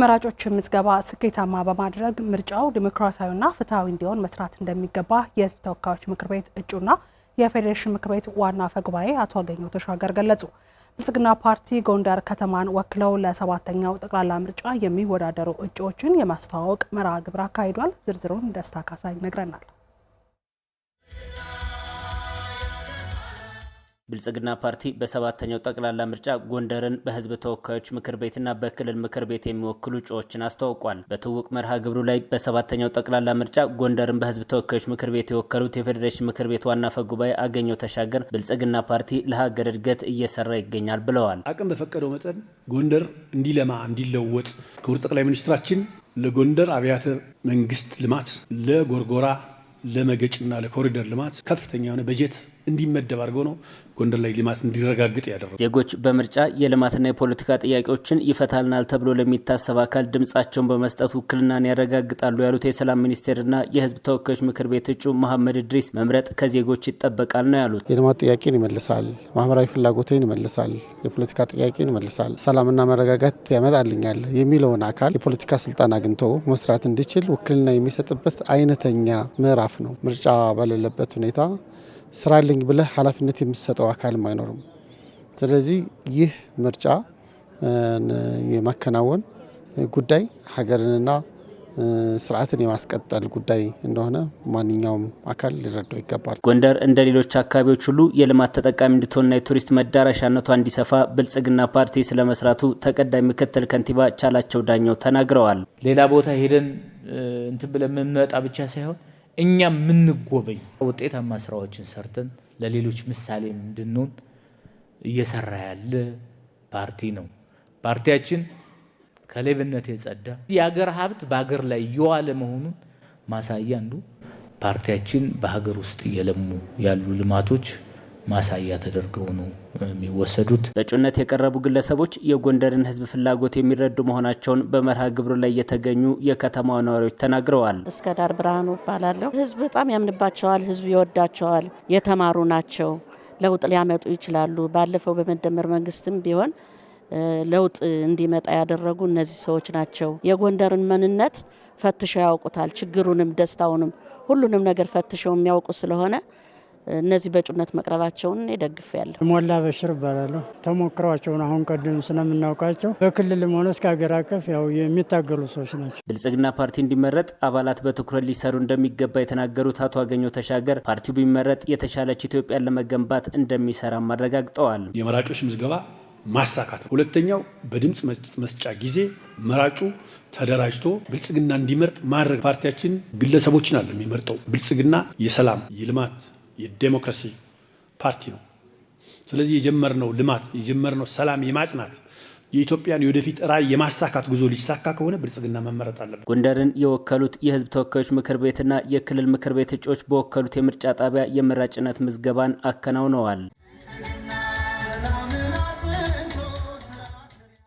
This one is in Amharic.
መራጮች ምዝገባ ስኬታማ በማድረግ ምርጫው ዲሞክራሲያዊና ፍትሃዊ እንዲሆን መስራት እንደሚገባ የሕዝብ ተወካዮች ምክር ቤት እጩና የፌዴሬሽን ምክር ቤት ዋና አፈ ጉባኤ አቶ አገኘሁ ተሻገር ገለጹ። ብልጽግና ፓርቲ ጎንደር ከተማን ወክለው ለ7ኛው ጠቅላላ ምርጫ የሚወዳደሩ እጩዎችን የማስተዋወቅ መርሃ ግብር አካሂዷል። ዝርዝሩን ደስታ ካሳ ይነግረናል። ብልጽግና ፓርቲ በ7ኛው ጠቅላላ ምርጫ ጎንደርን በህዝብ ተወካዮች ምክር ቤትና በክልል ምክር ቤት የሚወክሉ እጩዎችን አስተዋውቋል። በትውውቅ መርሃ ግብሩ ላይ በ7ኛው ጠቅላላ ምርጫ ጎንደርን በህዝብ ተወካዮች ምክር ቤት የወከሉት የፌዴሬሽን ምክር ቤት ዋና አፈ ጉባኤ አገኘሁ ተሻገር ብልጽግና ፓርቲ ለሀገር እድገት እየሰራ ይገኛል ብለዋል። አቅም በፈቀደው መጠን ጎንደር እንዲለማ እንዲለወጥ ክቡር ጠቅላይ ሚኒስትራችን ለጎንደር አብያተ መንግስት ልማት ለጎርጎራ ለመገጭና ለኮሪደር ልማት ከፍተኛ የሆነ በጀት እንዲመደብ አድርገው ነው ጎንደር ላይ ልማት እንዲረጋግጥ ያደረገው። ዜጎች በምርጫ የልማትና የፖለቲካ ጥያቄዎችን ይፈታልናል ተብሎ ለሚታሰብ አካል ድምጻቸውን በመስጠት ውክልናን ያረጋግጣሉ ያሉት የሰላም ሚኒስቴርና የህዝብ ተወካዮች ምክር ቤት እጩ መሐመድ ኢድሪስ መምረጥ ከዜጎች ይጠበቃል ነው ያሉት። የልማት ጥያቄን ይመልሳል፣ ማህበራዊ ፍላጎትን ይመልሳል፣ የፖለቲካ ጥያቄን ይመልሳል፣ ሰላምና መረጋጋት ያመጣልኛል የሚለውን አካል የፖለቲካ ስልጣን አግኝቶ መስራት እንዲችል ውክልና የሚሰጥበት አይነተኛ ምዕራፍ ነው። ምርጫ በሌለበት ሁኔታ ስራልኝ ብለህ ኃላፊነት የሚሰጠው አካልም አይኖርም። ስለዚህ ይህ ምርጫ የማከናወን ጉዳይ ሀገርንና ስርዓትን የማስቀጠል ጉዳይ እንደሆነ ማንኛውም አካል ሊረዳው ይገባል። ጎንደር እንደ ሌሎች አካባቢዎች ሁሉ የልማት ተጠቃሚ እንድትሆንና የቱሪስት መዳረሻነቷ እንዲሰፋ ብልጽግና ፓርቲ ስለመስራቱ ተቀዳሚ ምክትል ከንቲባ ቻላቸው ዳኘው ተናግረዋል። ሌላ ቦታ ሄደን እንትን ብለን የምንመጣ ብቻ ሳይሆን እኛም ምንጎበኝ ውጤታማ ስራዎችን ሰርተን ለሌሎች ምሳሌ እንድንሆን እየሰራ ያለ ፓርቲ ነው። ፓርቲያችን ከሌብነት የጸዳ የሀገር ሀብት በሀገር ላይ የዋለ መሆኑን ማሳያ አንዱ ፓርቲያችን በሀገር ውስጥ እየለሙ ያሉ ልማቶች ማሳያ ተደርገው ነው የሚወሰዱት። በእጩነት የቀረቡ ግለሰቦች የጎንደርን ህዝብ ፍላጎት የሚረዱ መሆናቸውን በመርሃ ግብሩ ላይ የተገኙ የከተማው ነዋሪዎች ተናግረዋል። እስከዳር ብርሃኑ እባላለሁ። ህዝብ በጣም ያምንባቸዋል፣ ህዝብ ይወዳቸዋል፣ የተማሩ ናቸው፣ ለውጥ ሊያመጡ ይችላሉ። ባለፈው በመደመር መንግስትም ቢሆን ለውጥ እንዲመጣ ያደረጉ እነዚህ ሰዎች ናቸው። የጎንደርን ማንነት ፈትሸው ያውቁታል። ችግሩንም ደስታውንም ሁሉንም ነገር ፈትሸው የሚያውቁ ስለሆነ እነዚህ በእጩነት መቅረባቸውን ደግፌያለሁ። ሞላ በሽር እባላለሁ። ተሞክሯቸውን አሁን ቀደም ስለምናውቃቸው በክልልም ሆነ እስከ ሀገር አቀፍ ያው የሚታገሉ ሰዎች ናቸው። ብልጽግና ፓርቲ እንዲመረጥ አባላት በትኩረት ሊሰሩ እንደሚገባ የተናገሩት አቶ አገኘሁ ተሻገር ፓርቲው ቢመረጥ የተሻለች ኢትዮጵያን ለመገንባት እንደሚሰራ አረጋግጠዋል። የመራጮች ምዝገባ ማሳካት፣ ሁለተኛው በድምጽ መስጫ ጊዜ መራጩ ተደራጅቶ ብልጽግና እንዲመርጥ ማድረግ። ፓርቲያችን ግለሰቦችን አለ የሚመርጠው። ብልጽግና የሰላም የልማት የዲሞክራሲ ፓርቲ ነው። ስለዚህ የጀመርነው ልማት የጀመርነው ሰላም የማጽናት የኢትዮጵያን የወደፊት ራዕይ የማሳካት ጉዞ ሊሳካ ከሆነ ብልጽግና መመረጥ አለበት። ጎንደርን የወከሉት የህዝብ ተወካዮች ምክር ቤትና የክልል ምክር ቤት እጩዎች በወከሉት የምርጫ ጣቢያ የመራጭነት ምዝገባን አከናውነዋል።